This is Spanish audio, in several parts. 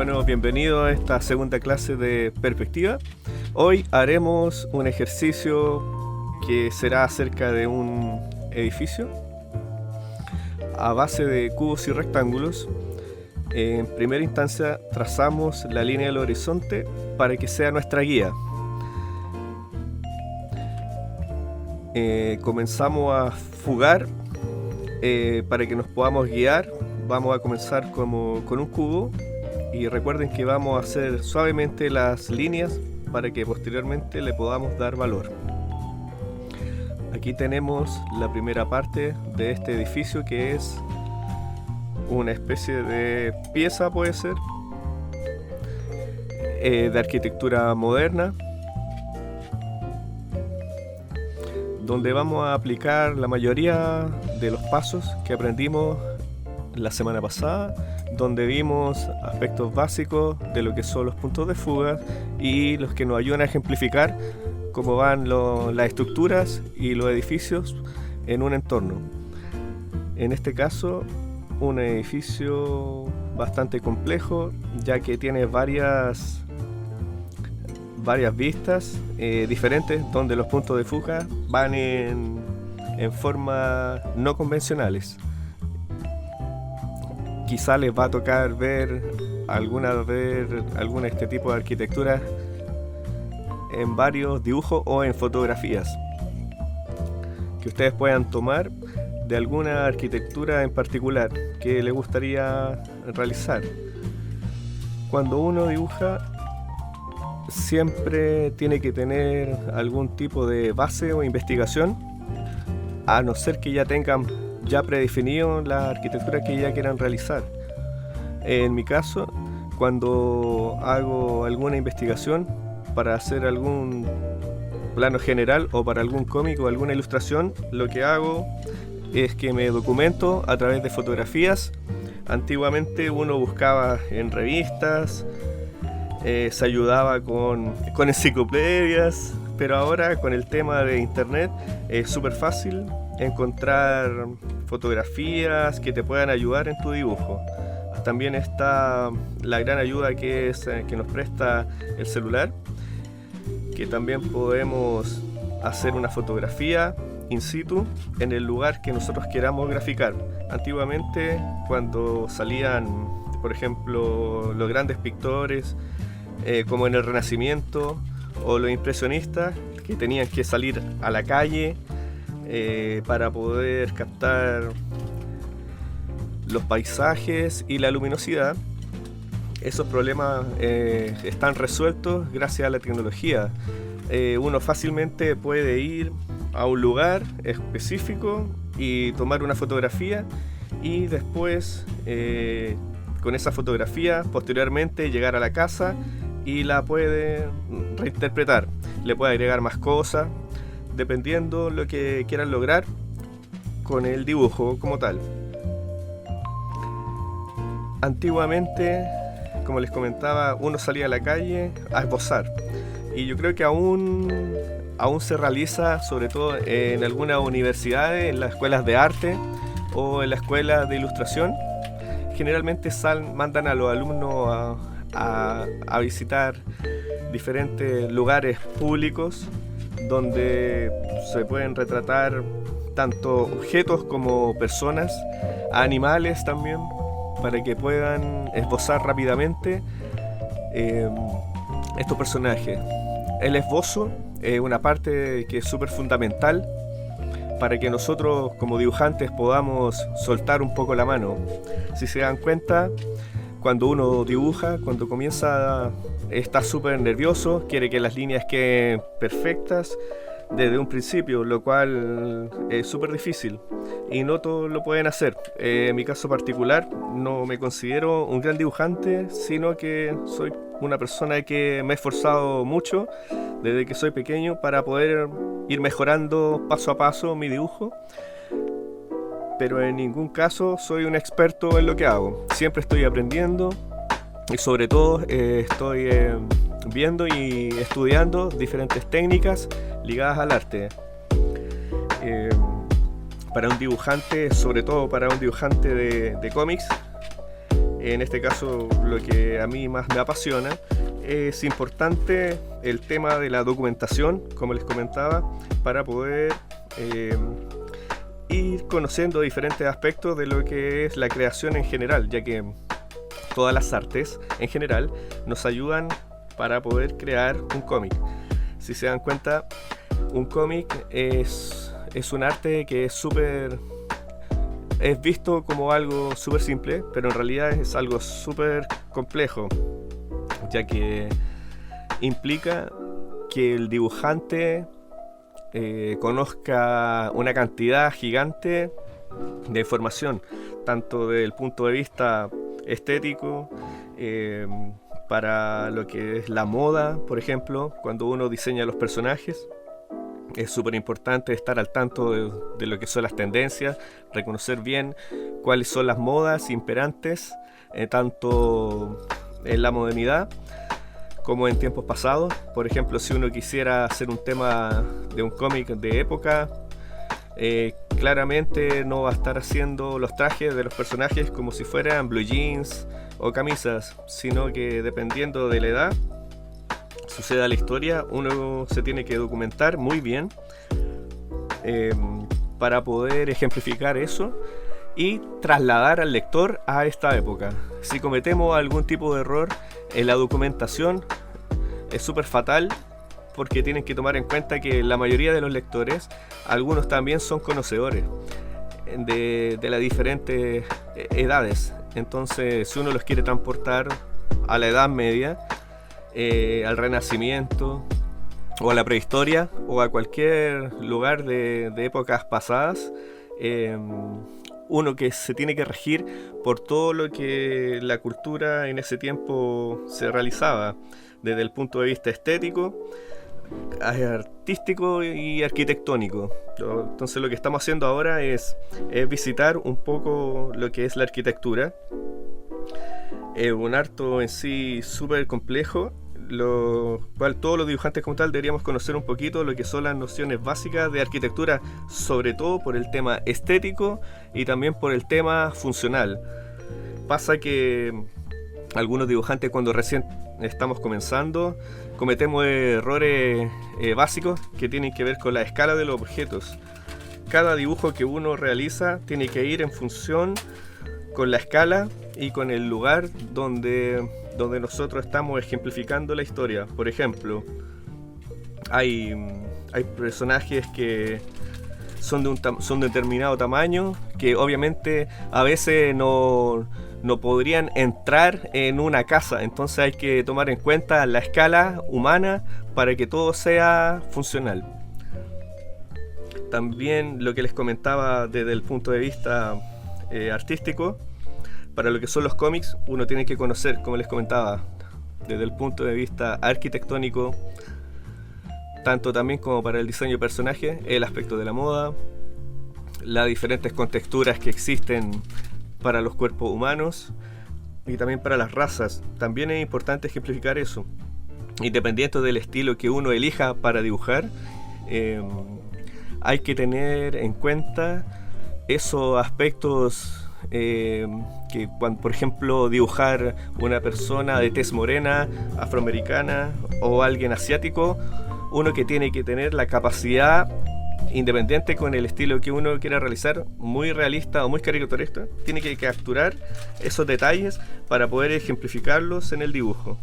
Bueno, bienvenido a esta segunda clase de perspectiva. Hoy haremos un ejercicio que será acerca de un edificio a base de cubos y rectángulos. En primera instancia trazamos la línea del horizonte para que sea nuestra guía. Comenzamos a fugar para que nos podamos guiar. Vamos a comenzar con un cubo y recuerden que vamos a hacer suavemente las líneas para que posteriormente le podamos dar valor. Aquí tenemos la primera parte de este edificio, que es una especie de pieza, puede ser, de arquitectura moderna, donde vamos a aplicar la mayoría de los pasos que aprendimos la semana pasada, donde vimos aspectos básicos de lo que son los puntos de fuga y los que nos ayudan a ejemplificar cómo van las estructuras y los edificios en un entorno. En este caso, un edificio bastante complejo, ya que tiene varias vistas diferentes, donde los puntos de fuga van en formas no convencionales. Quizá les va a tocar ver alguna de este tipo de arquitectura en varios dibujos o en fotografías que ustedes puedan tomar de alguna arquitectura en particular que les gustaría realizar. Cuando uno dibuja, siempre tiene que tener algún tipo de base o investigación, a no ser que ya tengan predefinido la arquitectura que ya quieran realizar. En mi caso, cuando hago alguna investigación para hacer algún plano general o para algún cómic o alguna ilustración, lo que hago es que me documento a través de fotografías. Antiguamente uno buscaba en revistas, se ayudaba con enciclopedias, pero ahora con el tema de internet es súper fácil encontrar fotografías que te puedan ayudar en tu dibujo. También está la gran ayuda que nos presta el celular, que también podemos hacer una fotografía in situ en el lugar que nosotros queramos graficar. Antiguamente, cuando salían, por ejemplo, los grandes pintores, como en el Renacimiento, o los impresionistas, que tenían que salir a la calle para poder captar los paisajes y la luminosidad, esos problemas están resueltos gracias a la tecnología. Uno fácilmente puede ir a un lugar específico y tomar una fotografía, y después con esa fotografía posteriormente llegar a la casa y la puede reinterpretar, le puede agregar más cosas dependiendo lo que quieran lograr con el dibujo como tal. Antiguamente, como les comentaba, uno salía a la calle a esbozar, y yo creo que aún se realiza, sobre todo en algunas universidades, en las escuelas de arte o en las escuelas de ilustración. Generalmente mandan a los alumnos a visitar diferentes lugares públicos donde se pueden retratar tanto objetos como personas, animales también, para que puedan esbozar rápidamente estos personajes. El esbozo es una parte que es súper fundamental para que nosotros como dibujantes podamos soltar un poco la mano. Si se dan cuenta, cuando uno dibuja, cuando comienza, está súper nervioso, quiere que las líneas queden perfectas desde un principio, lo cual es súper difícil y no todos lo pueden hacer. En mi caso particular, no me considero un gran dibujante, sino que soy una persona que me he esforzado mucho desde que soy pequeño para poder ir mejorando paso a paso mi dibujo, pero en ningún caso soy un experto en lo que hago. Siempre estoy aprendiendo y sobre todo estoy viendo y estudiando diferentes técnicas ligadas al arte. Para un dibujante, sobre todo para un dibujante de cómics, en este caso lo que a mí más me apasiona, es importante el tema de la documentación, como les comentaba, para poder ir conociendo diferentes aspectos de lo que es la creación en general, ya que todas las artes en general nos ayudan para poder crear un cómic. Si se dan cuenta, un cómic es un arte que es visto como algo súper simple, pero en realidad es algo súper complejo, ya que implica que el dibujante conozca una cantidad gigante de información, tanto desde el punto de vista estético, para lo que es la moda, por ejemplo, cuando uno diseña los personajes. Es súper importante estar al tanto de lo que son las tendencias, reconocer bien cuáles son las modas imperantes, tanto en la modernidad como en tiempos pasados. Por ejemplo, si uno quisiera hacer un tema de un cómic de época, claramente no va a estar haciendo los trajes de los personajes como si fueran blue jeans o camisas, sino que dependiendo de la edad suceda la historia, uno se tiene que documentar muy bien para poder ejemplificar eso y trasladar al lector a esta época. Si cometemos algún tipo de error en la documentación, es súper fatal, porque tienen que tomar en cuenta que la mayoría de los lectores, algunos también son conocedores de las diferentes edades. Entonces, si uno los quiere transportar a la Edad Media, al Renacimiento o a la prehistoria o a cualquier lugar de épocas pasadas, uno que se tiene que regir por todo lo que la cultura en ese tiempo se realizaba, desde el punto de vista estético, artístico y arquitectónico. Entonces lo que estamos haciendo ahora es visitar un poco lo que es la arquitectura. Es un arte en sí súper complejo, lo cual todos los dibujantes como tal deberíamos conocer un poquito lo que son las nociones básicas de arquitectura, sobre todo por el tema estético y también por el tema funcional. Pasa que algunos dibujantes, cuando recién estamos comenzando, cometemos errores básicos que tienen que ver con la escala de los objetos. Cada dibujo que uno realiza tiene que ir en función con la escala y con el lugar donde nosotros estamos ejemplificando la historia. Por ejemplo, hay personajes que son de un determinado tamaño, que obviamente a veces no podrían entrar en una casa. Entonces hay que tomar en cuenta la escala humana para que todo sea funcional. También lo que les comentaba desde el punto de vista artístico, para lo que son los cómics, uno tiene que conocer, como les comentaba, desde el punto de vista arquitectónico, tanto también como para el diseño de personajes, el aspecto de la moda, las diferentes contexturas que existen para los cuerpos humanos y también para las razas. También es importante ejemplificar eso. Independiente del estilo que uno elija para dibujar, hay que tener en cuenta esos aspectos que cuando, por ejemplo, dibujar una persona de tez morena, afroamericana o alguien asiático, uno que tiene que tener la capacidad, independiente con el estilo que uno quiera realizar, muy realista o muy caricaturista, tiene que capturar esos detalles para poder ejemplificarlos en el dibujo.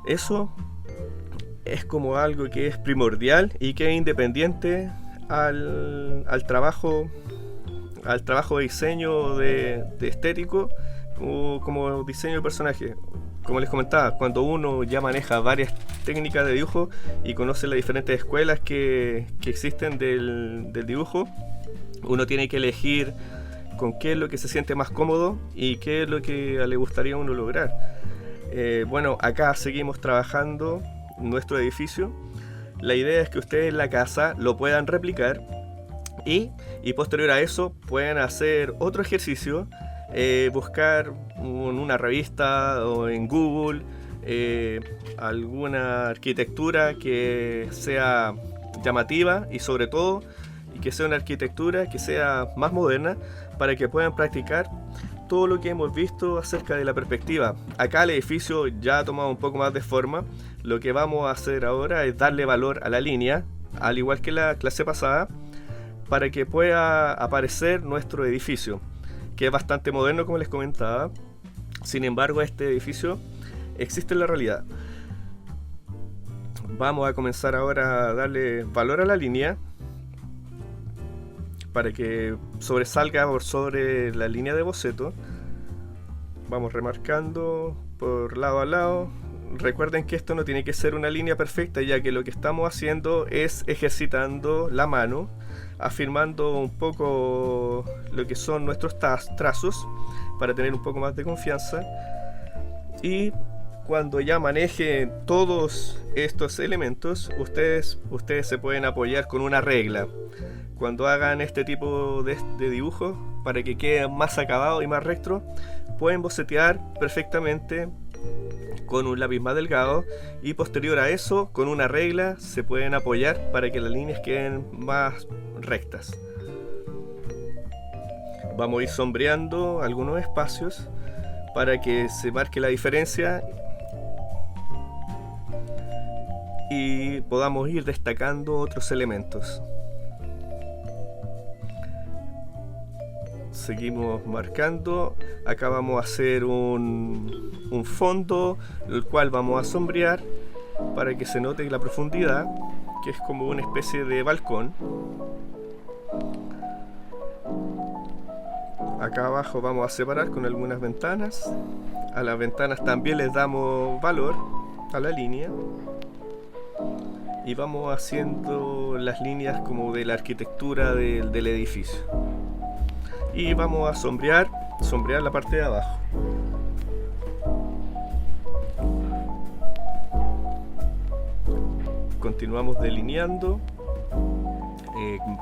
Eso es como algo que es primordial y que es independiente al trabajo de diseño de estético o como diseño de personaje. Como les comentaba, cuando uno ya maneja varias técnicas de dibujo y conoce las diferentes escuelas que existen del dibujo, uno tiene que elegir con qué es lo que se siente más cómodo y qué es lo que le gustaría a uno lograr. Bueno, acá seguimos trabajando nuestro edificio. La idea es que ustedes en la casa lo puedan replicar y posterior a eso pueden hacer otro ejercicio, buscar en una revista o en Google alguna arquitectura que sea llamativa y sobre todo y que sea una arquitectura que sea más moderna, para que puedan practicar todo lo que hemos visto acerca de la perspectiva. Acá el edificio ya ha tomado un poco más de forma. Lo que vamos a hacer ahora es darle valor a la línea, al igual que la clase pasada, para que pueda aparecer nuestro edificio, que es bastante moderno, como les comentaba. Sin embargo, este edificio existe en la realidad. Vamos a comenzar ahora a darle valor a la línea para que sobresalga por sobre la línea de boceto. Vamos remarcando por lado a lado. Recuerden que esto no tiene que ser una línea perfecta, ya que lo que estamos haciendo es ejercitando la mano, afirmando un poco lo que son nuestros trazos para tener un poco más de confianza. Y cuando ya manejen todos estos elementos, ustedes se pueden apoyar con una regla. Cuando hagan este tipo de dibujos, para que quede más acabado y más recto, pueden bocetear perfectamente con un lápiz más delgado, y posterior a eso, con una regla, se pueden apoyar para que las líneas queden más rectas. Vamos a ir sombreando algunos espacios para que se marque la diferencia y podamos ir destacando otros elementos. Seguimos marcando. Acá vamos a hacer un fondo, el cual vamos a sombrear para que se note la profundidad, que es como una especie de balcón. Acá abajo vamos a separar con algunas ventanas. A las ventanas también les damos valor a la línea. Y vamos haciendo las líneas como de la arquitectura del edificio. Y vamos a sombrear la parte de abajo. Continuamos delineando.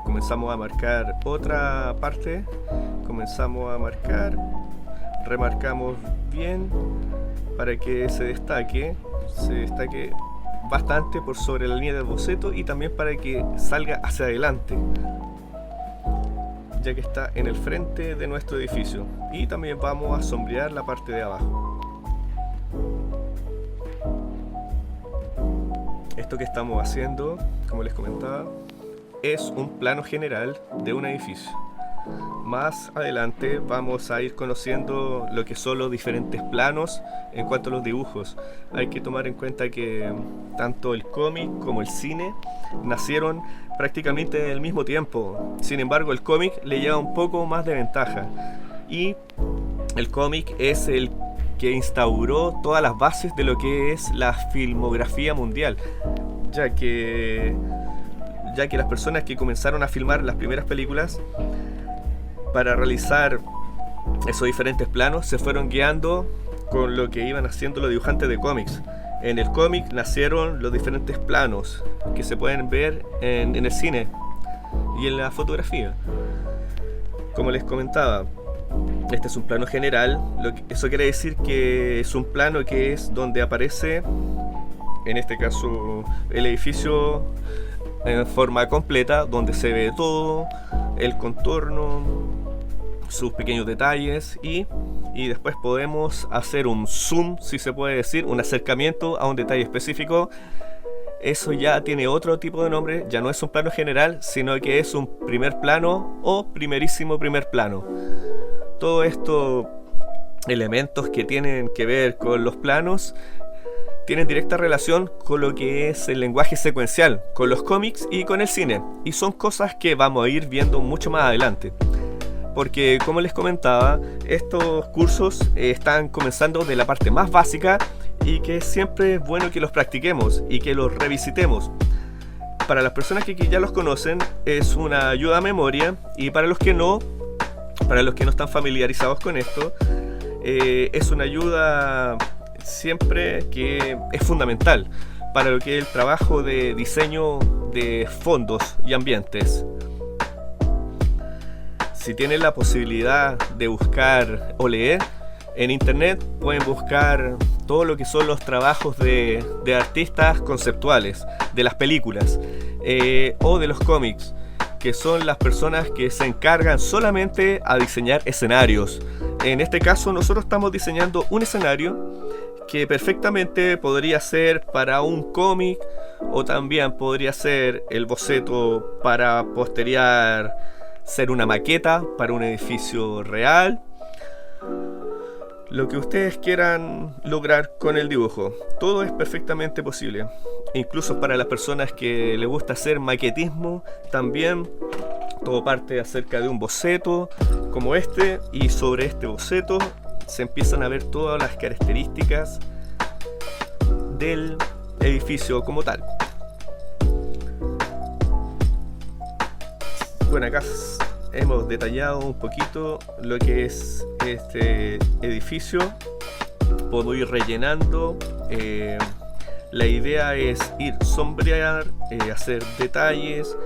Comenzamos a marcar otra parte. Comenzamos a marcar. Remarcamos bien para que se destaque bastante por sobre la línea del boceto, y también para que salga hacia adelante, ya que está en el frente de nuestro edificio. Y también vamos a sombrear la parte de abajo. Esto que estamos haciendo, como les comentaba, es un plano general de un edificio. Más adelante vamos a ir conociendo lo que son los diferentes planos en cuanto a los dibujos. Hay que tomar en cuenta que tanto el cómic como el cine nacieron prácticamente al mismo tiempo. Sin embargo, el cómic le lleva un poco más de ventaja, y el cómic es el que instauró todas las bases de lo que es la filmografía mundial, ya que las personas que comenzaron a filmar las primeras películas para realizar esos diferentes planos se fueron guiando con lo que iban haciendo los dibujantes de cómics. En el cómic nacieron los diferentes planos que se pueden ver en el cine y en la fotografía. Como les comentaba, este es un plano general. Eso quiere decir que es un plano que es donde aparece, en este caso, el edificio en forma completa, donde se ve todo, el contorno, sus pequeños detalles, y después podemos hacer un zoom, si se puede decir, un acercamiento a un detalle específico. Eso ya tiene otro tipo de nombre, ya no es un plano general, sino que es un primer plano o primerísimo primer plano. Todos estos elementos que tienen que ver con los planos tienen directa relación con lo que es el lenguaje secuencial, con los cómics y con el cine, y son cosas que vamos a ir viendo mucho más adelante. Porque, como les comentaba, estos cursos están comenzando de la parte más básica, y que siempre es bueno que los practiquemos y que los revisitemos. Para las personas que ya los conocen, es una ayuda a memoria, y para los que no están familiarizados con esto, es una ayuda siempre que es fundamental para lo que es el trabajo de diseño de fondos y ambientes. Si tienen la posibilidad de buscar o leer en internet, pueden buscar todo lo que son los trabajos de artistas conceptuales de las películas o de los cómics. que son las personas que se encargan solamente a diseñar escenarios. En este caso nosotros estamos diseñando un escenario que perfectamente podría ser para un cómic, o también podría ser el boceto para posterior ser una maqueta para un edificio real. Lo que ustedes quieran lograr con el dibujo, todo es perfectamente posible. Incluso para las personas que les gusta hacer maquetismo, también todo parte acerca de un boceto como este, y sobre este boceto se empiezan a ver todas las características del edificio como tal. Bueno, acá hemos detallado un poquito lo que es este edificio. Puedo ir rellenando. La idea es ir sombrear, hacer detalles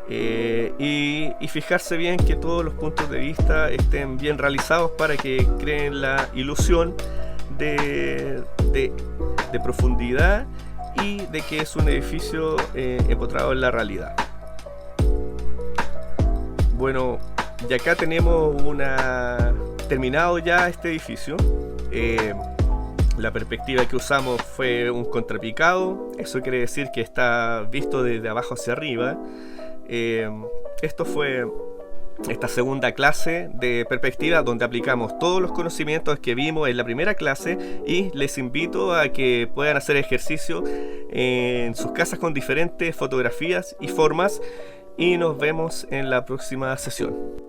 y fijarse bien que todos los puntos de vista estén bien realizados para que creen la ilusión de profundidad y de que es un edificio empotrado en la realidad. Bueno, y acá tenemos terminado ya este edificio. La perspectiva que usamos fue un contrapicado. Eso quiere decir que está visto desde abajo hacia arriba. Esto fue esta segunda clase de perspectiva, donde aplicamos todos los conocimientos que vimos en la primera clase, y les invito a que puedan hacer ejercicio en sus casas con diferentes fotografías y formas, y nos vemos en la próxima sesión.